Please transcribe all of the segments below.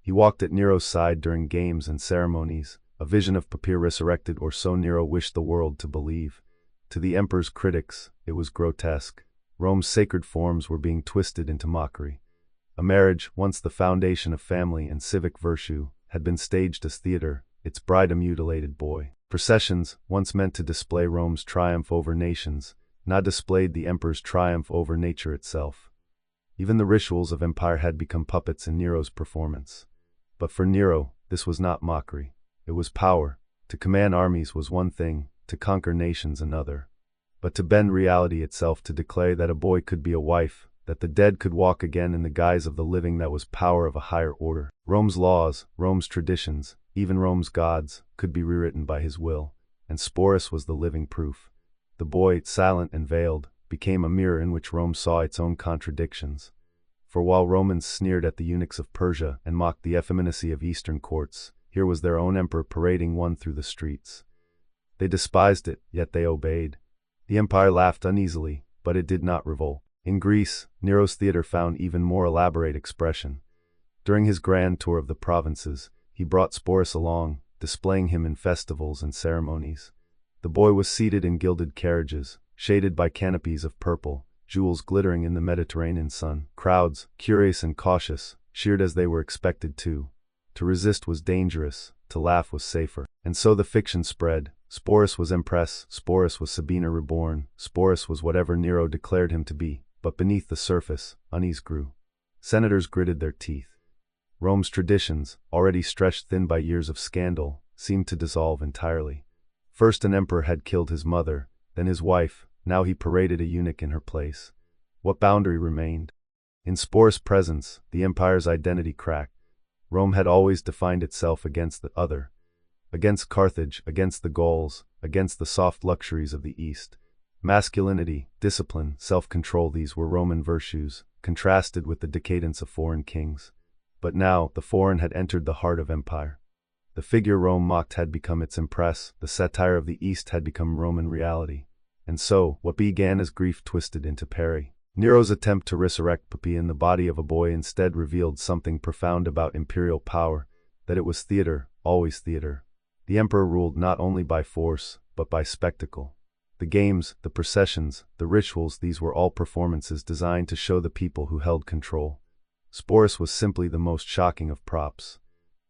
He walked at Nero's side during games and ceremonies, a vision of Papir resurrected, or so Nero wished the world to believe. To the emperor's critics, it was grotesque. Rome's sacred forms were being twisted into mockery. A marriage, once the foundation of family and civic virtue, had been staged as theater, its bride a mutilated boy. Processions, once meant to display Rome's triumph over nations, now displayed the emperor's triumph over nature itself. Even the rituals of empire had become puppets in Nero's performance. But for Nero, this was not mockery. It was power. To command armies was one thing, to conquer nations another. But to bend reality itself to declare that a boy could be a wife, that the dead could walk again in the guise of the living, that was power of a higher order. Rome's laws, Rome's traditions, even Rome's gods, could be rewritten by his will, and Sporus was the living proof. The boy, silent and veiled, became a mirror in which Rome saw its own contradictions. For while Romans sneered at the eunuchs of Persia and mocked the effeminacy of Eastern courts, here was their own emperor parading one through the streets. They despised it, yet they obeyed. The empire laughed uneasily, but it did not revolt. In Greece, Nero's theater found even more elaborate expression. During his grand tour of the provinces, he brought Sporus along, displaying him in festivals and ceremonies. The boy was seated in gilded carriages, shaded by canopies of purple, jewels glittering in the Mediterranean sun. Crowds, curious and cautious, cheered as they were expected to. To resist was dangerous, to laugh was safer. And so the fiction spread. Sporus was Empress, Sporus was Sabina reborn, Sporus was whatever Nero declared him to be, but beneath the surface, unease grew. Senators gritted their teeth. Rome's traditions, already stretched thin by years of scandal, seemed to dissolve entirely. First an emperor had killed his mother, then his wife, now he paraded a eunuch in her place. What boundary remained? In Sporus' presence, the empire's identity cracked. Rome had always defined itself against the other. Against Carthage, against the Gauls, against the soft luxuries of the East. Masculinity, discipline, self-control, these were Roman virtues, contrasted with the decadence of foreign kings. But now, the foreign had entered the heart of empire. The figure Rome mocked had become its empress, the satire of the East had become Roman reality. And so, what began as grief twisted into parry. Nero's attempt to resurrect Poppy in the body of a boy instead revealed something profound about imperial power, that it was theater, always theater. The emperor ruled not only by force, but by spectacle. The games, the processions, the rituals, these were all performances designed to show the people who held control. Sporus was simply the most shocking of props.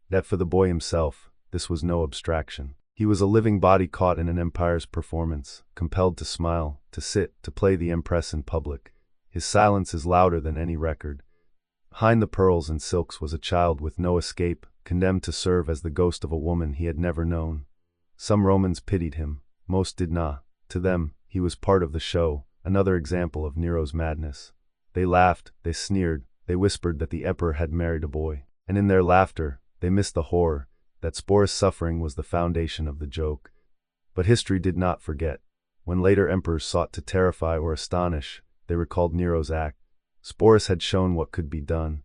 Yet for the boy himself, this was no abstraction. He was a living body caught in an empire's performance, compelled to smile, to sit, to play the empress in public. His silence is louder than any record. Behind the pearls and silks was a child with no escape, condemned to serve as the ghost of a woman he had never known. Some Romans pitied him, most did not. To them, he was part of the show, another example of Nero's madness. They laughed, they sneered, they whispered that the emperor had married a boy. And in their laughter, they missed the horror, that Sporus' suffering was the foundation of the joke. But history did not forget. When later emperors sought to terrify or astonish, they recalled Nero's act. Sporus had shown what could be done,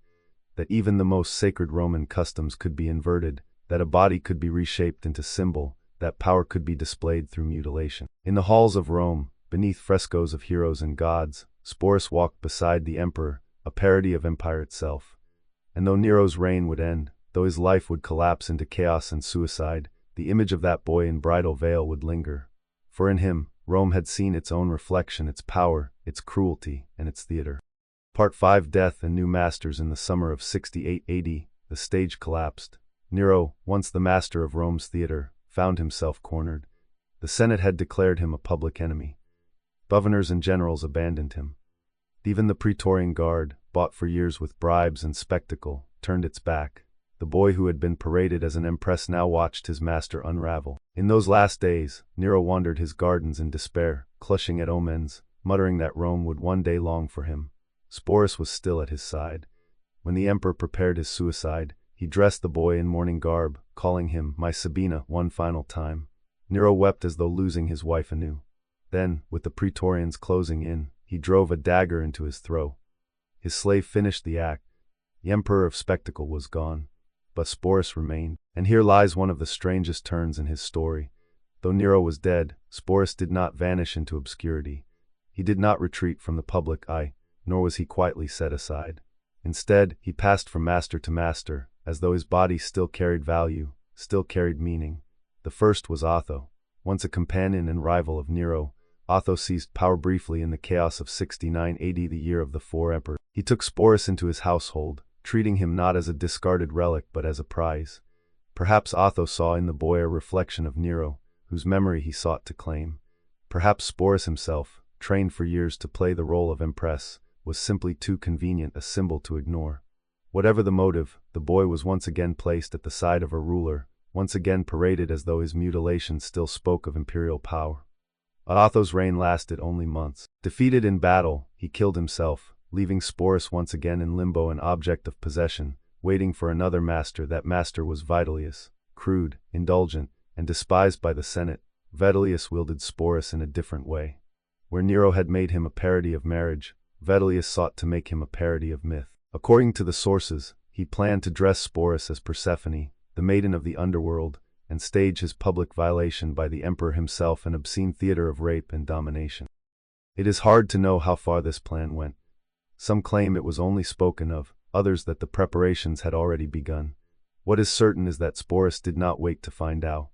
that even the most sacred Roman customs could be inverted, that a body could be reshaped into symbol, that power could be displayed through mutilation. In the halls of Rome, beneath frescoes of heroes and gods, Sporus walked beside the emperor, a parody of empire itself. And though Nero's reign would end, though his life would collapse into chaos and suicide, the image of that boy in bridal veil would linger. For in him, Rome had seen its own reflection, its power, its cruelty, and its theater. Part 5: Death and New Masters. In the summer of 68 AD, the stage collapsed. Nero, once the master of Rome's theater, found himself cornered. The Senate had declared him a public enemy. Governors and generals abandoned him. Even the Praetorian Guard, bought for years with bribes and spectacle, turned its back. The boy who had been paraded as an empress now watched his master unravel. In those last days, Nero wandered his gardens in despair, clutching at omens, muttering that Rome would one day long for him. Sporus was still at his side. When the emperor prepared his suicide, he dressed the boy in mourning garb, calling him "my Sabina" one final time. Nero wept as though losing his wife anew. Then, with the Praetorians closing in, he drove a dagger into his throat. His slave finished the act. The emperor of spectacle was gone. But Sporus remained. And here lies one of the strangest turns in his story. Though Nero was dead, Sporus did not vanish into obscurity. He did not retreat from the public eye, nor was he quietly set aside. Instead, he passed from master to master, as though his body still carried value, still carried meaning. The first was Otho. Once a companion and rival of Nero, Otho seized power briefly in the chaos of 69 AD, the year of the four emperors. He took Sporus into his household, treating him not as a discarded relic but as a prize. Perhaps Otho saw in the boy a reflection of Nero, whose memory he sought to claim. Perhaps Sporus himself, trained for years to play the role of empress, was simply too convenient a symbol to ignore. Whatever the motive, the boy was once again placed at the side of a ruler, once again paraded as though his mutilation still spoke of imperial power. Otho's reign lasted only months. Defeated in battle, he killed himself, leaving Sporus once again in limbo, an object of possession, waiting for another master. That master was Vitellius, crude, indulgent, and despised by the Senate. Vitellius wielded Sporus in a different way. Where Nero had made him a parody of marriage, Vitellius sought to make him a parody of myth. According to the sources, he planned to dress Sporus as Persephone, the maiden of the underworld, and stage his public violation by the emperor himself, an obscene theater of rape and domination. It is hard to know how far this plan went. Some claim it was only spoken of, others that the preparations had already begun. What is certain is that Sporus did not wait to find out.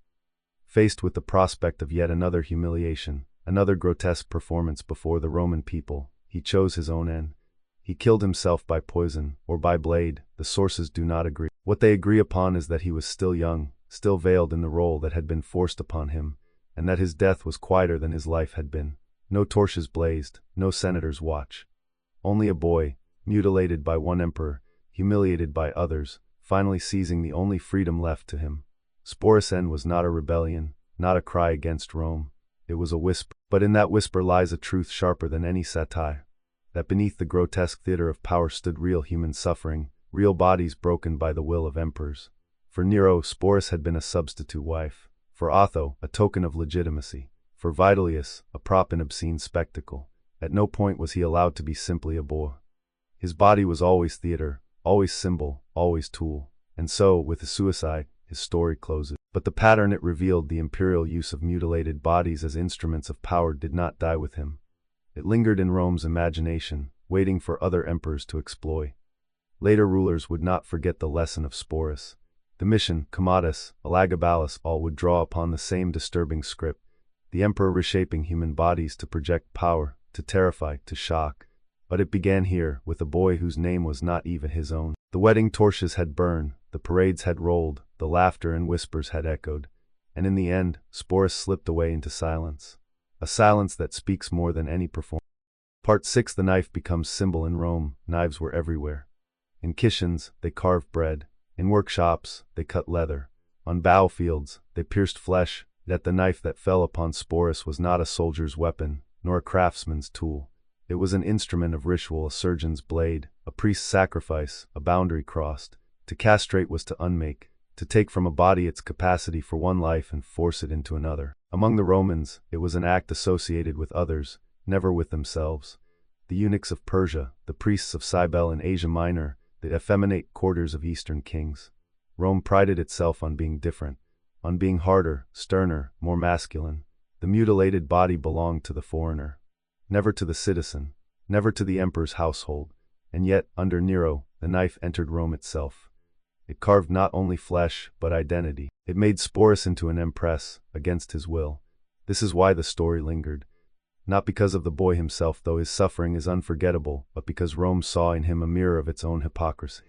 Faced with the prospect of yet another humiliation, another grotesque performance before the Roman people, he chose his own end. He killed himself by poison, or by blade. The sources do not agree. What they agree upon is that he was still young, still veiled in the role that had been forced upon him, and that his death was quieter than his life had been. No torches blazed, no senators watch. Only a boy, mutilated by one emperor, humiliated by others, finally seizing the only freedom left to him. Sporus' end was not a rebellion, not a cry against Rome. It was a whisper. But in that whisper lies a truth sharper than any satire. That beneath the grotesque theater of power stood real human suffering, real bodies broken by the will of emperors. For Nero, Sporus had been a substitute wife. For Otho, a token of legitimacy. For Vitellius, a prop in obscene spectacle. At no point was he allowed to be simply a boy. His body was always theater, always symbol, always tool. And so, with his suicide, his story closes. But the pattern it revealed, the imperial use of mutilated bodies as instruments of power, did not die with him. It lingered in Rome's imagination, waiting for other emperors to exploit. Later rulers would not forget the lesson of Sporus. Domitian, Commodus, Elagabalus, all would draw upon the same disturbing script, the emperor reshaping human bodies to project power, to terrify, to shock. But it began here, with a boy whose name was not even his own. The wedding torches had burned, the parades had rolled, the laughter and whispers had echoed, and in the end, Sporus slipped away into silence. A silence that speaks more than any performance. Part 6. The knife becomes symbol. In Rome, knives were everywhere. In kitchens, they carved bread. In workshops, they cut leather. On battlefields, they pierced flesh. Yet the knife that fell upon Sporus was not a soldier's weapon, nor a craftsman's tool. It was an instrument of ritual, a surgeon's blade, a priest's sacrifice, a boundary crossed. To castrate was to unmake, to take from a body its capacity for one life and force it into another. Among the Romans, it was an act associated with others, never with themselves. The eunuchs of Persia, the priests of Cybele in Asia Minor, the effeminate courtiers of Eastern kings. Rome prided itself on being different, on being harder, sterner, more masculine. The mutilated body belonged to the foreigner, never to the citizen, never to the emperor's household. And yet, under Nero, the knife entered Rome itself. It carved not only flesh, but identity. It made Sporus into an empress, against his will. This is why the story lingered. Not because of the boy himself, though his suffering is unforgettable, but because Rome saw in him a mirror of its own hypocrisy.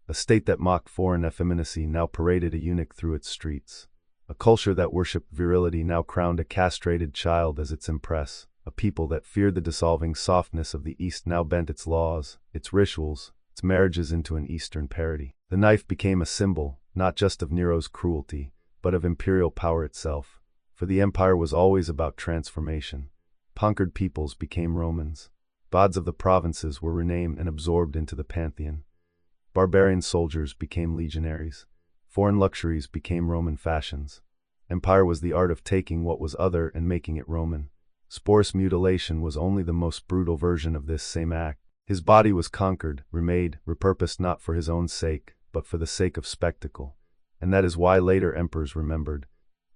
A state that mocked foreign effeminacy now paraded a eunuch through its streets. A culture that worshipped virility now crowned a castrated child as its empress. A people that feared the dissolving softness of the East now bent its laws, its rituals, its marriages into an Eastern parody. The knife became a symbol, not just of Nero's cruelty, but of imperial power itself. For the empire was always about transformation. Conquered peoples became Romans. Gods of the provinces were renamed and absorbed into the pantheon. Barbarian soldiers became legionaries. Foreign luxuries became Roman fashions. Empire was the art of taking what was other and making it Roman. Sporus' mutilation was only the most brutal version of this same act. His body was conquered, remade, repurposed not for his own sake, but for the sake of spectacle. And that is why later emperors remembered.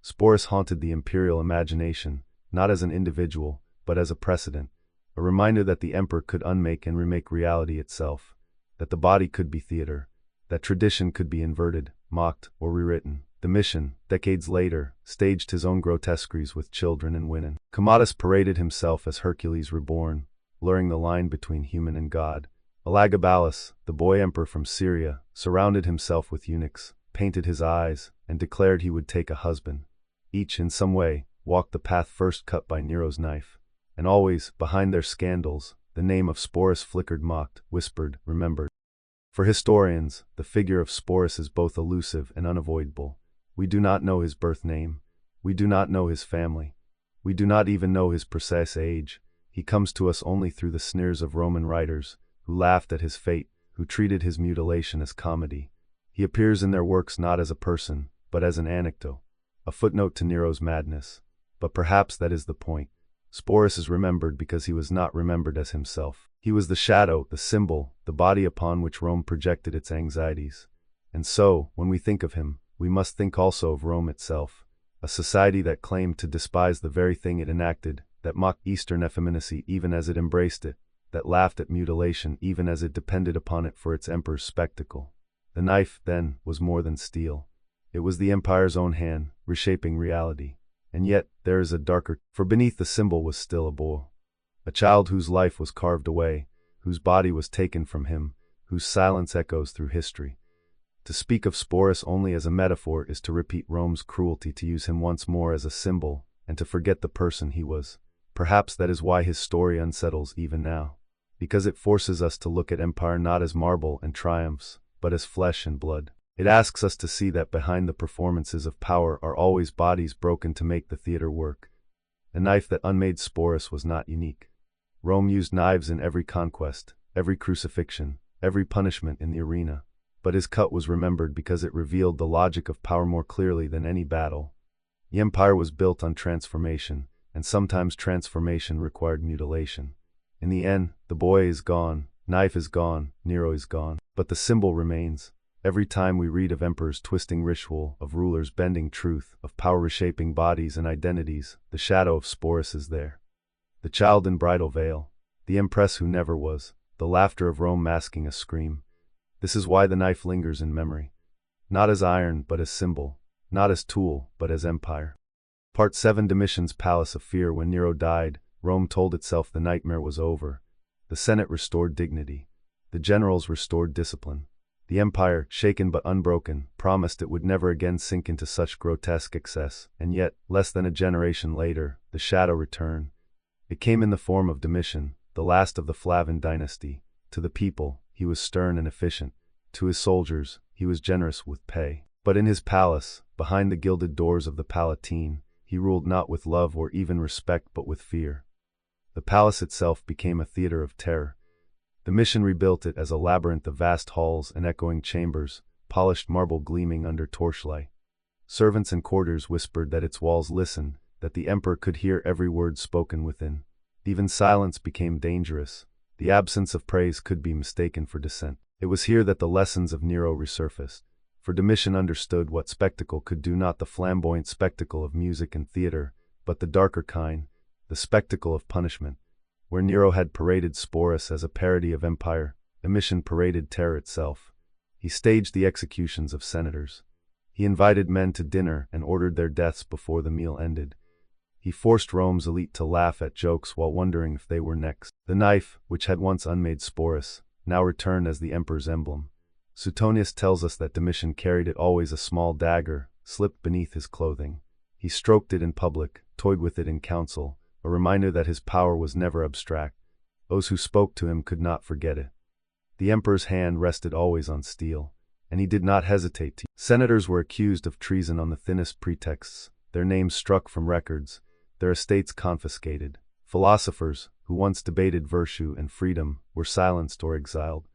Sporus haunted the imperial imagination, not as an individual, but as a precedent, a reminder that the emperor could unmake and remake reality itself, that the body could be theater, that tradition could be inverted, mocked, or rewritten. Domitian, decades later, staged his own grotesqueries with children and women. Commodus paraded himself as Hercules reborn, blurring the line between human and god. Elagabalus, the boy emperor from Syria, surrounded himself with eunuchs, painted his eyes, and declared he would take a husband. Each, in some way, walked the path first cut by Nero's knife. And always, behind their scandals, the name of Sporus flickered, mocked, whispered, remembered. For historians, the figure of Sporus is both elusive and unavoidable. We do not know his birth name. We do not know his family. We do not even know his precise age. He comes to us only through the sneers of Roman writers, who laughed at his fate, who treated his mutilation as comedy. He appears in their works not as a person, but as an anecdote, a footnote to Nero's madness. But perhaps that is the point. Sporus is remembered because he was not remembered as himself. He was the shadow, the symbol, the body upon which Rome projected its anxieties. And so, when we think of him, we must think also of Rome itself, a society that claimed to despise the very thing it enacted, that mocked Eastern effeminacy even as it embraced it, that laughed at mutilation even as it depended upon it for its emperor's spectacle. The knife, then, was more than steel. It was the empire's own hand, reshaping reality. And yet, there is a darker, for beneath the symbol was still a boy. A child whose life was carved away, whose body was taken from him, whose silence echoes through history. To speak of Sporus only as a metaphor is to repeat Rome's cruelty to use him once more as a symbol, and to forget the person he was. Perhaps that is why his story unsettles even now. Because it forces us to look at empire not as marble and triumphs, but as flesh and blood. It asks us to see that behind the performances of power are always bodies broken to make the theater work. The knife that unmade Sporus was not unique. Rome used knives in every conquest, every crucifixion, every punishment in the arena. But his cut was remembered because it revealed the logic of power more clearly than any battle. The empire was built on transformation, and sometimes transformation required mutilation. In the end, the boy is gone, knife is gone, Nero is gone. But the symbol remains. Every time we read of emperors twisting ritual, of rulers bending truth, of power reshaping bodies and identities, the shadow of Sporus is there. The child in bridal veil, the empress who never was, the laughter of Rome masking a scream. This is why the knife lingers in memory. Not as iron, but as symbol. Not as tool, but as empire. Part 7. Domitian's Palace of Fear. When Nero died, Rome told itself the nightmare was over. The Senate restored dignity. The generals restored discipline. The empire, shaken but unbroken, promised it would never again sink into such grotesque excess, and yet, less than a generation later, the shadow returned. It came in the form of Domitian, the last of the Flavian dynasty. To the people, he was stern and efficient. To his soldiers, he was generous with pay. But in his palace, behind the gilded doors of the Palatine, he ruled not with love or even respect but with fear. The palace itself became a theater of terror. Domitian rebuilt it as a labyrinth of vast halls and echoing chambers, polished marble gleaming under torchlight. Servants and courtiers whispered that its walls listened, that the emperor could hear every word spoken within. Even silence became dangerous. The absence of praise could be mistaken for dissent. It was here that the lessons of Nero resurfaced. For Domitian understood what spectacle could do, not the flamboyant spectacle of music and theater, but the darker kind, the spectacle of punishment. Where Nero had paraded Sporus as a parody of empire, Domitian paraded terror itself. He staged the executions of senators. He invited men to dinner and ordered their deaths before the meal ended. He forced Rome's elite to laugh at jokes while wondering if they were next. The knife, which had once unmade Sporus, now returned as the emperor's emblem. Suetonius tells us that Domitian carried it always, a small dagger, slipped beneath his clothing. He stroked it in public, toyed with it in council, a reminder that his power was never abstract. Those who spoke to him could not forget it. The emperor's hand rested always on steel, and he did not hesitate to. Senators were accused of treason on the thinnest pretexts, their names struck from records, their estates confiscated. Philosophers, who once debated virtue and freedom, were silenced or exiled.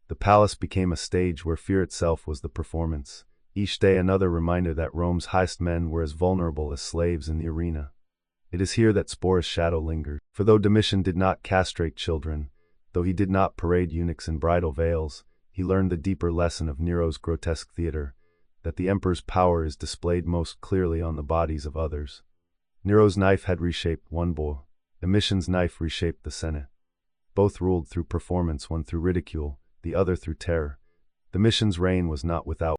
The palace became a stage where fear itself was the performance. Each day another reminder that Rome's highest men were as vulnerable as slaves in the arena. It is here that Sporus' shadow lingered. For though Domitian did not castrate children, though he did not parade eunuchs in bridal veils, he learned the deeper lesson of Nero's grotesque theater, that the emperor's power is displayed most clearly on the bodies of others. Nero's knife had reshaped one boy. Domitian's knife reshaped the Senate. Both ruled through performance, one through ridicule, the other through terror. Domitian's reign was not without